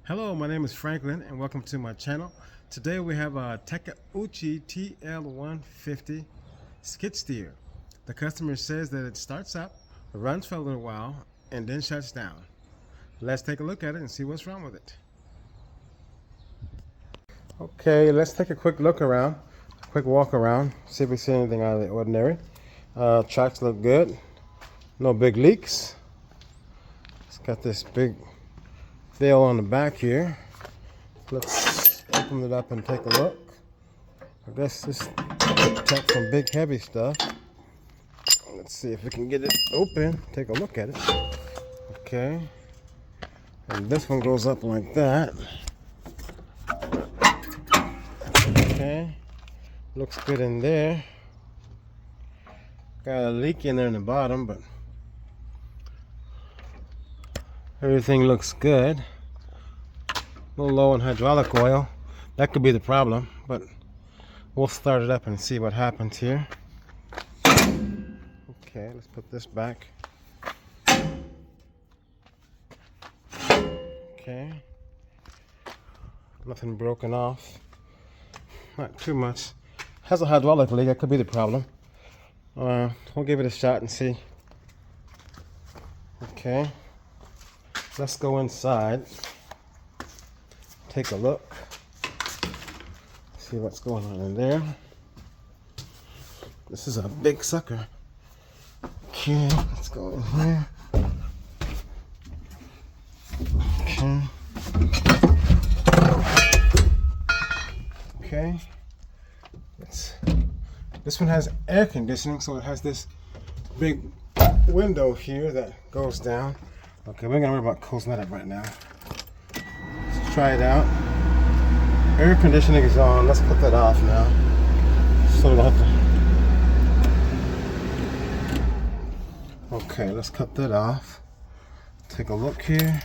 Hello, my name is Franklin and welcome to my channel. Today we have a Takeuchi Tl130 skid steer. The customer says that it starts up, runs for a little while, and then shuts down. Let's take a look at it and see what's wrong with it. Okay, let's take a quick look around, quick walk around, see if we see anything out of the ordinary. Tracks look good, no big leaks. It's got this big veil on the back here. Let's open it up and take a look. I guess this is to protect from big heavy stuff. Let's see if we can get it open. Take a look at it. Okay. And this one goes up like that. Okay. Looks good in there. Got a leak in there in the bottom, but everything looks good. A little low in hydraulic oil. That could be the problem, but we'll start it up and see what happens here. Okay, let's put this back. Okay. Nothing broken off. Not too much. Has a hydraulic leak. That could be the problem. We'll give it a shot and see. Okay. Let's go inside, take a look, see what's going on in there. This is a big sucker. Okay, let's go in here. Okay. Okay. This one has air conditioning, so it has this big window here that goes down. Okay, we're gonna worry about closing that up right now. Let's try it out. Air conditioning is on. Let's put that off now. So we don't have to. Okay, let's cut that off. Take a look here.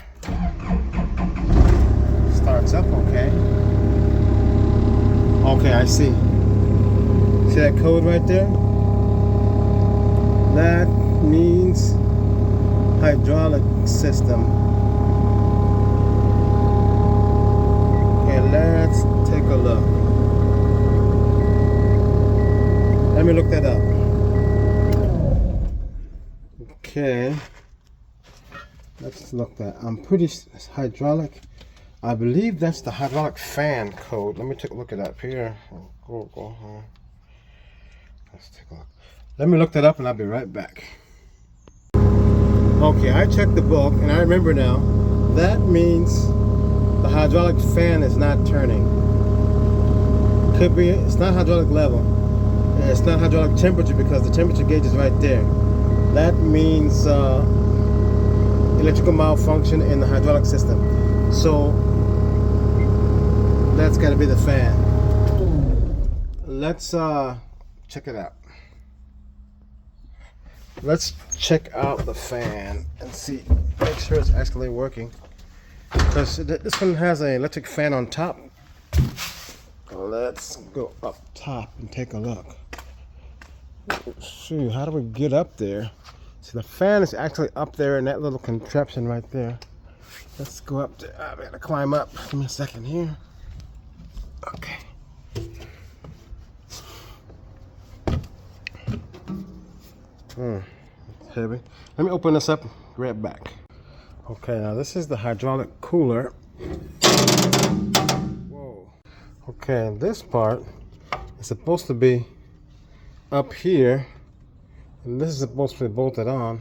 Starts up okay. Okay, I see. See that code right there? That means hydraulic system. Okay, let's take a look. Let me look that up. Okay, let's look that. I'm pretty hydraulic. I believe that's the hydraulic fan code. Let me take a look at that up here. Let's take a look. Let me look that up and I'll be right back. Okay, I checked the book and I remember now. That means the hydraulic fan is not turning. Could be, it's not hydraulic level. It's not hydraulic temperature because the temperature gauge is right there. That means electrical malfunction in the hydraulic system. So that's got to be the fan. Let's check it out. Let's check out the fan and see, make sure it's actually working. Because this one has an electric fan on top. Let's go up top and take a look. See, how do we get up there? See, the fan is actually up there in that little contraption right there. Let's go up there. I gotta climb up. Give me a second here. Okay. Heavy. Let me open this up, right back. Okay, now this is the hydraulic cooler. Whoa. Okay, this part is supposed to be up here, and this is supposed to be bolted on.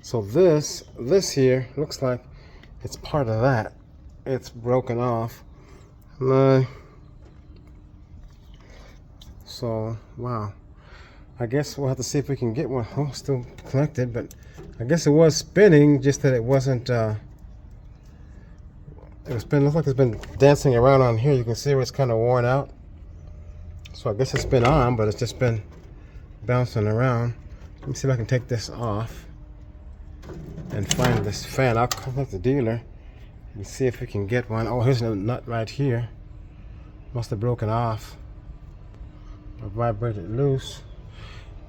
So this here looks like it's part of that. It's broken off. So, wow. I guess we'll have to see if we can get one. Oh, still connected, but I guess it was spinning, just that it wasn't, it looks like it's been dancing around on here. You can see where it's kind of worn out. So I guess it's been on, but it's just been bouncing around. Let me see if I can take this off and find this fan. I'll contact the dealer and see if we can get one. Oh, here's a nut right here. Must have broken off or vibrated loose.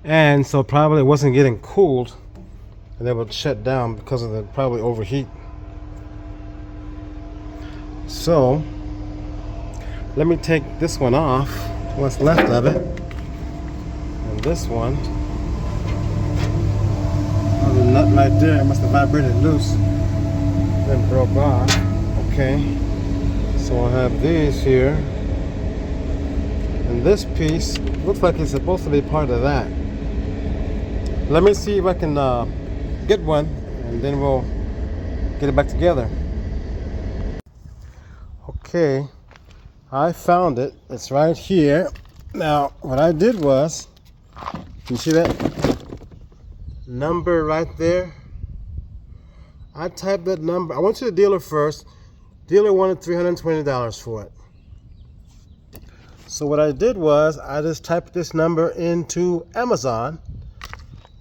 And so probably it wasn't getting cooled and it would shut down because of the probably overheat. So let me take this one off, what's left of it, and this one, oh, the nut right there must have vibrated loose, then broke off. Okay, so I'll have these here, and this piece looks like it's supposed to be part of that. Let me see if I can get one, and then we'll get it back together. Okay, I found it. It's right here. Now, what I did was, you see that number right there? I typed that number. I went to the dealer first. Dealer wanted $320 for it. So what I did was, I just typed this number into Amazon,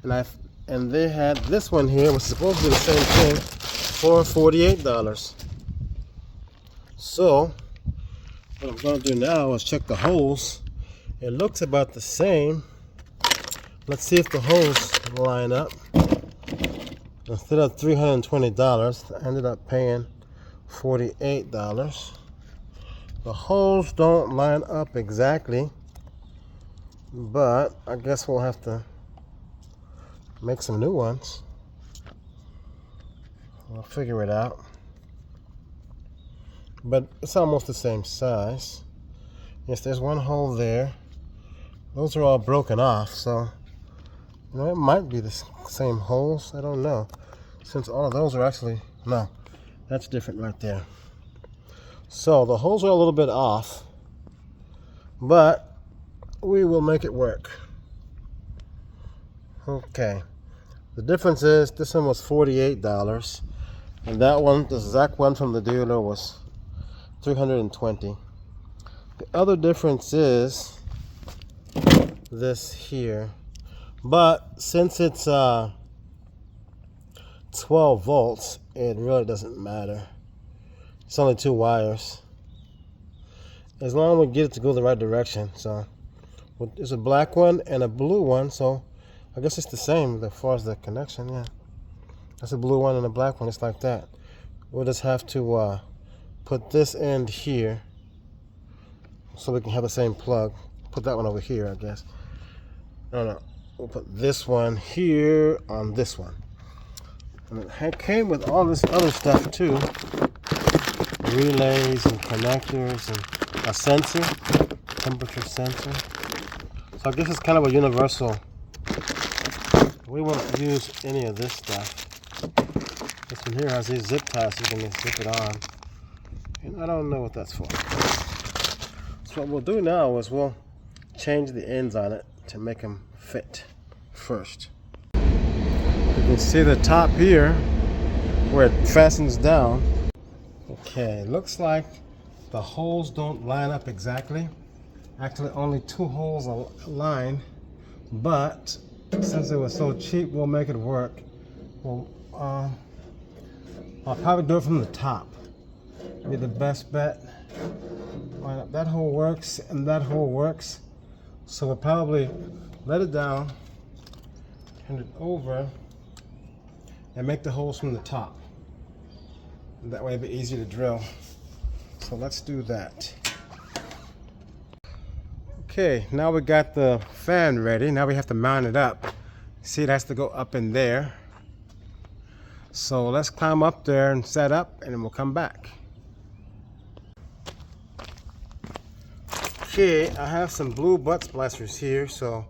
and they had this one here, which is supposed to be the same thing, for $48. So what I'm going to do now is check the holes. It looks about the same. Let's see if the holes line up. Instead of $320, I ended up paying $48. The holes don't line up exactly, but I guess we'll have to make some new ones. We'll figure it out. But it's almost the same size. Yes, there's one hole there. Those are all broken off, so you know, it might be the same holes. I don't know. Since all of those are actually, no, that's different right there. So the holes are a little bit off, but we will make it work. Okay. The difference is this one was $48, and that one, the exact one from the dealer, was $320. The other difference is this here, but since it's 12 volts, it really doesn't matter. It's only 2 wires. As long as we get it to go the right direction. So there's a black one and a blue one, so I guess it's the same as far as the connection. Yeah, that's a blue one and a black one. It's like that. We'll just have to put this end here so we can have the same plug. Put that one over here, I guess. No, we'll put this one here on this one. And it came with all this other stuff too. Relays and connectors and a sensor, temperature sensor. So I guess it's kind of a universal. We won't use any of this stuff. This one here has these zip ties, so you can just zip it on. And I don't know what that's for. So what we'll do now is we'll change the ends on it to make them fit first. You can see the top here where it fastens down. Okay, looks like the holes don't line up exactly. Actually, only 2 holes align, but since it was so cheap, we'll make it work. Well, I'll probably do it from the top. Be the best bet. That hole works and that hole works, so we'll probably let it down, turn it over, and make the holes from the top. That way it'll be easy to drill. So let's do that. Okay, now we got the fan ready. Now we have to mount it up. See, it has to go up in there. So let's climb up there and set up, and then we'll come back. Okay, I have some blue butt splashers here, so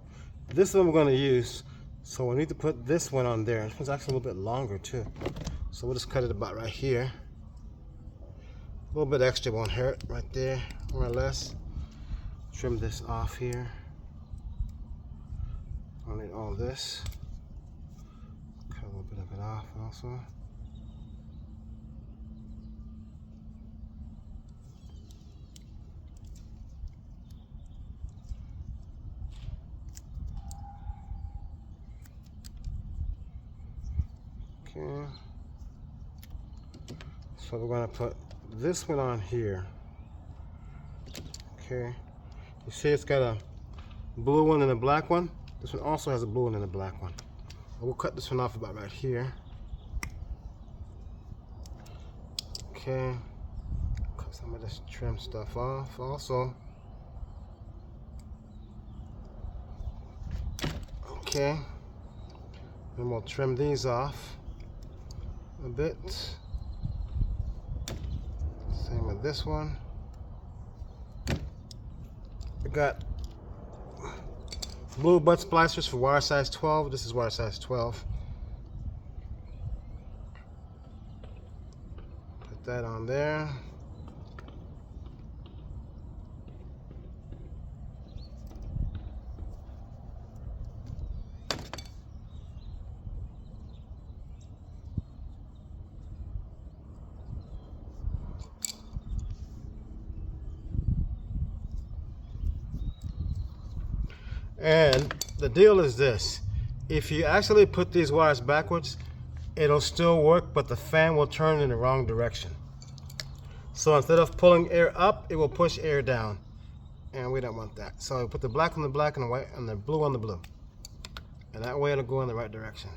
this is what I'm going to use. So we need to put this one on there. This one's actually a little bit longer too. So we'll just cut it about right here. A little bit extra won't hurt, right there, more or less. Trim this off here. I'll need all this. Cut a little bit of it off also. Okay. So we're going to put this one on here. Okay. You see it's got a blue one and a black one. This one also has a blue one and a black one. We'll cut this one off about right here. Okay. some of this trim stuff off also. Okay, then we'll trim these off a bit. Same with this one. We got blue butt splicers for wire size 12. This is wire size 12. Put that on there. And the deal is this: if you actually put these wires backwards, it'll still work, but the fan will turn in the wrong direction. So instead of pulling air up, it will push air down, and we don't want that. So we put the black on the black and the white and the blue on the blue, and that way it'll go in the right direction.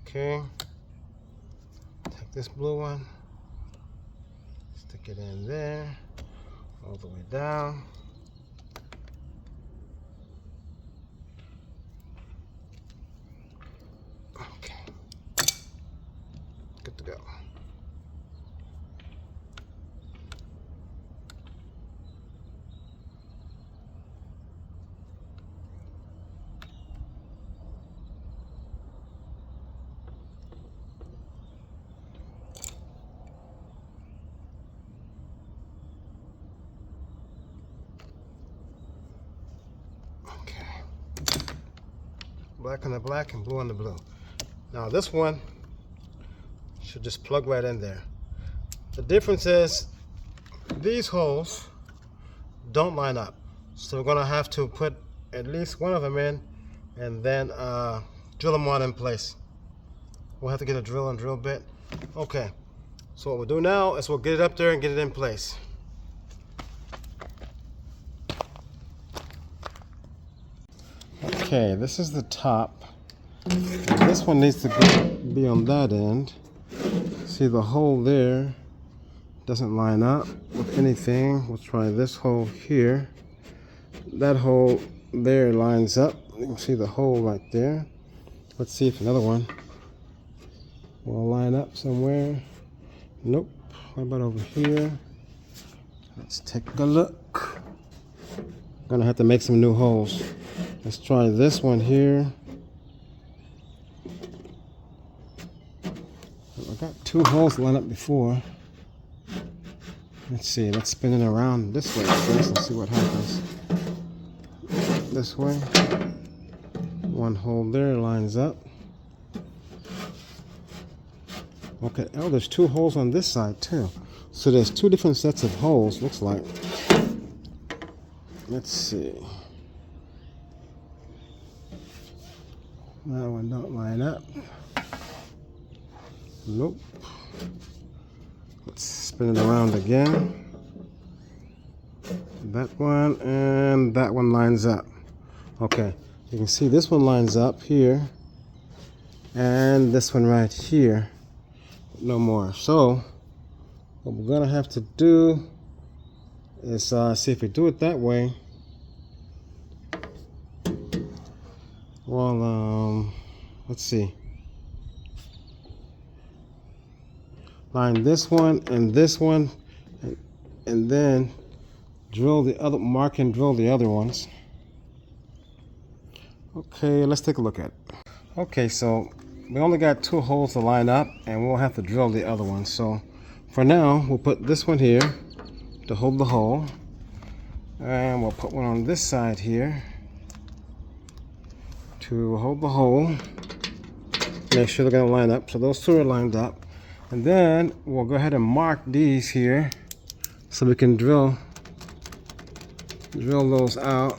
Okay, take this blue one, stick it in there, all the way down. Okay, good to go. Black on the black and blue on the blue. Now this one should just plug right in there. The difference is these holes don't line up, so we're gonna have to put at least one of them in and then drill them on in place. We'll have to get a drill and drill bit. Okay, so what we'll do now is we'll get it up there and get it in place. Okay, this is the top. And this one needs to be on that end. See, the hole there doesn't line up with anything. We'll try this hole here. That hole there lines up. You can see the hole right there. Let's see if another one will line up somewhere. Nope. How about over here? Let's take a look. Gonna have to make some new holes. Let's try this one here. I got two holes lined up before. Let's see, let's spin it around this way first and see what happens. This way. One hole there lines up. Okay, oh, there's two holes on this side too. So there's two different sets of holes, looks like. Let's see. That one don't line up. Nope. Let's spin it around again. That one and that one lines up. Okay, you can see this one lines up here and this one right here. No more. So what we're gonna have to do is see if we do it that way. Well, let's see. Line this one and then drill the other, mark and drill the other ones. Okay, let's take a look at it. Okay, so we only got two holes to line up and we'll have to drill the other ones. So for now, we'll put this one here to hold the hole. And we'll put one on this side here to hold the hole. Make sure they're gonna line up. So those two are lined up. And then we'll go ahead and mark these here so we can drill those out.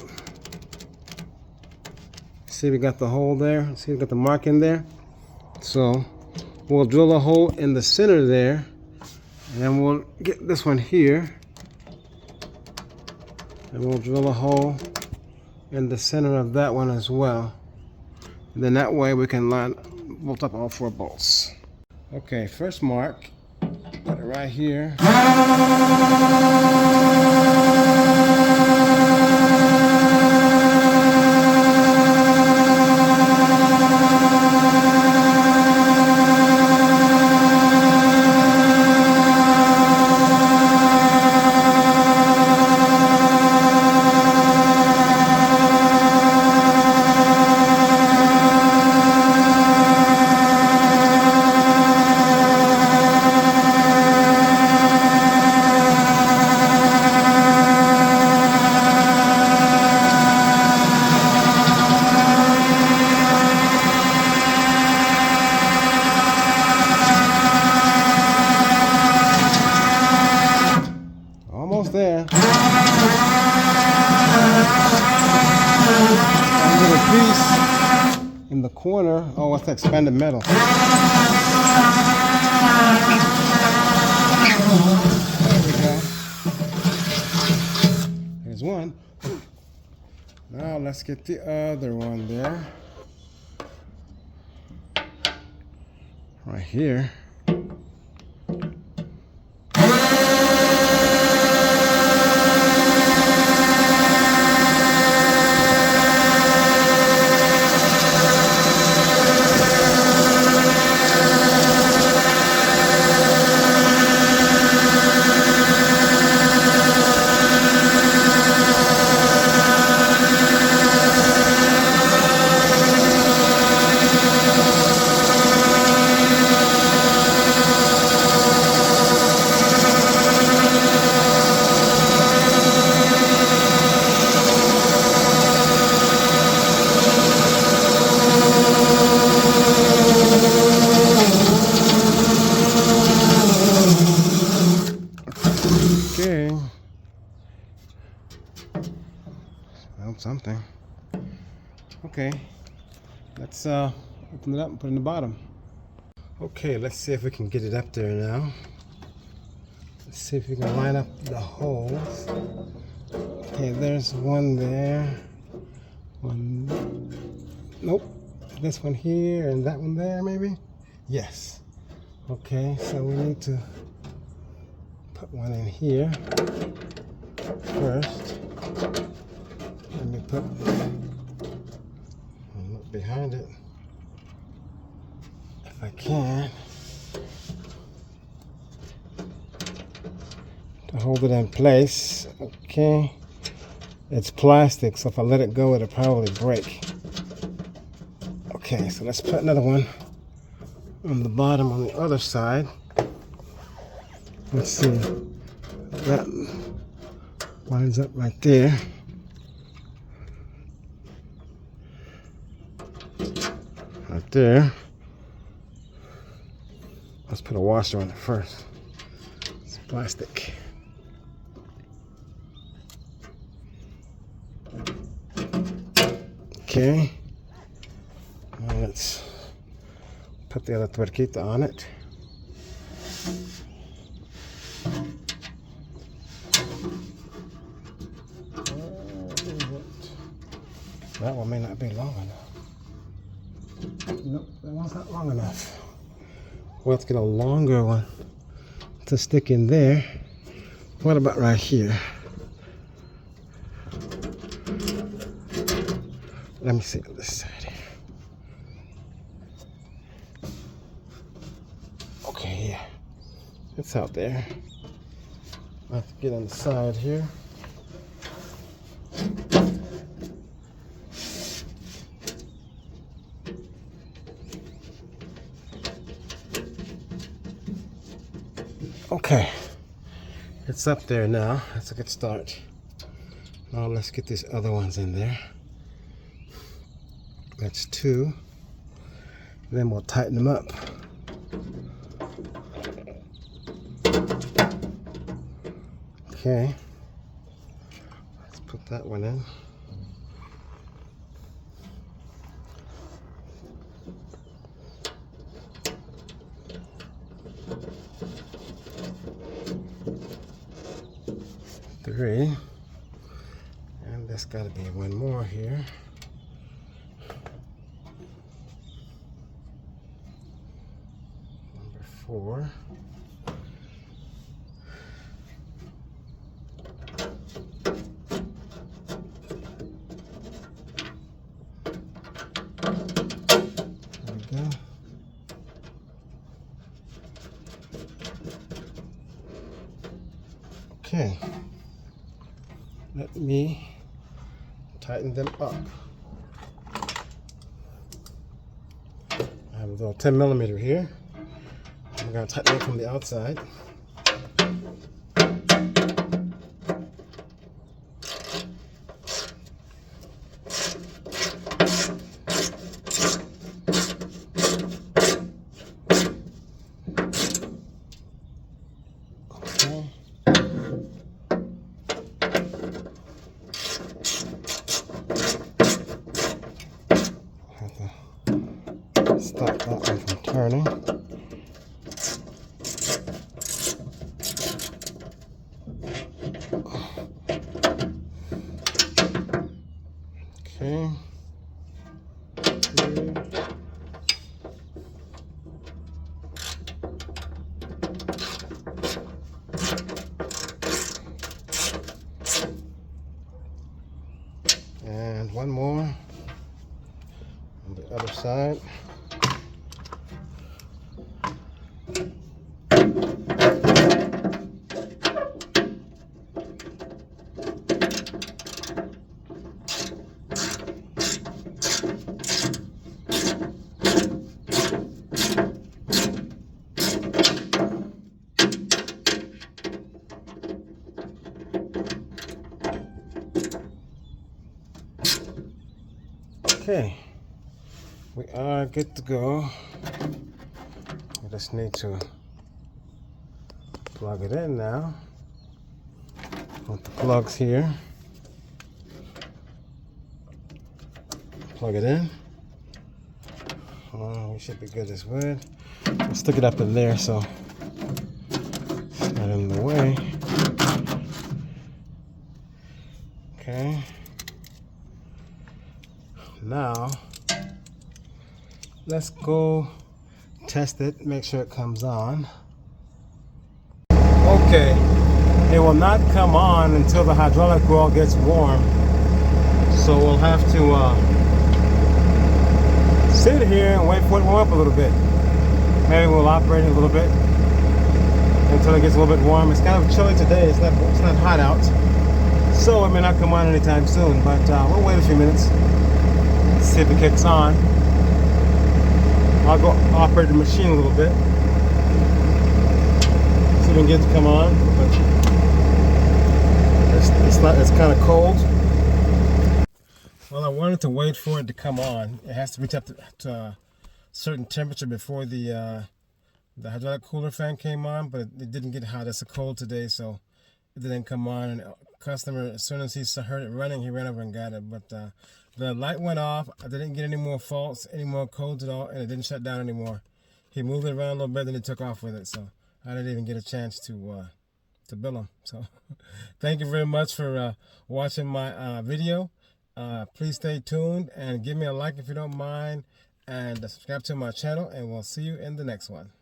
See, we got the hole there. See, we got the mark in there. So we'll drill a hole in the center there, and we'll get this one here, and we'll drill a hole in the center of that one as well. And then that way we can bolt up all 4 bolts. Okay, first mark, put it right here. Almost there. A little piece in the corner. Oh, what's that expanded metal? There we go. There's one. Now let's get the other one there. Right here. Okay. Well, something. Okay. Let's open it up and put it in the bottom. Okay, let's see if we can get it up there now. Let's see if we can line up the holes. Okay, there's one there. One. Nope. This one here and that one there, maybe? Yes. Okay, so we need to put one in here first. Let me put one behind it if I can to hold it in place. Okay, it's plastic, so if I let it go, it'll probably break. Okay, so let's put another one on the bottom on the other side. Let's see, that lines up right there. Right there. Let's put a washer on it first. It's plastic. Okay. Now let's put the other tuerquita on it. That one may not be long enough. Nope, that one's not long enough. We'll have to get a longer one to stick in there. What about right here? Let me see on this side here. Okay, yeah. It's out there. I'll have to get on the side here. Okay, it's up there now. That's a good start. Now let's get these other ones in there. That's 2. Then we'll tighten them up. Okay, let's put that one in. Three, and there's got to be one more here. 4. There we go. Okay, let me tighten them up. I have a little 10mm here. I'm going to tighten it from the outside. Okay. Stop that one from turning. Okay. And one more on the other side. Okay, we are good to go. I just need to plug it in now. Put the plugs here. Plug it in. We should be good as well. We'll stick it up in there so it's not in the way. Okay. Now, let's go test it, make sure it comes on. Okay, it will not come on until the hydraulic oil gets warm. So we'll have to sit here and wait for it to warm up a little bit. Maybe we'll operate it a little bit until it gets a little bit warm. It's kind of chilly today, it's not hot out. So it may not come on anytime soon, but we'll wait a few minutes. See if it kicks on. I'll go operate the machine a little bit. See if we can get it to come on. But it's kind of cold. Well, I wanted to wait for it to come on. It has to reach up to a certain temperature before the hydraulic cooler fan came on, but it didn't get hot. It's so cold today, so it didn't come on. And the customer, as soon as he heard it running, he ran over and got it. But the light went off. I didn't get any more faults, any more codes at all, and it didn't shut down anymore. He moved it around a little bit, then he took off with it. So I didn't even get a chance to bill him. So thank you very much for watching my video. Please stay tuned and give me a like if you don't mind, and subscribe to my channel, and we'll see you in the next one.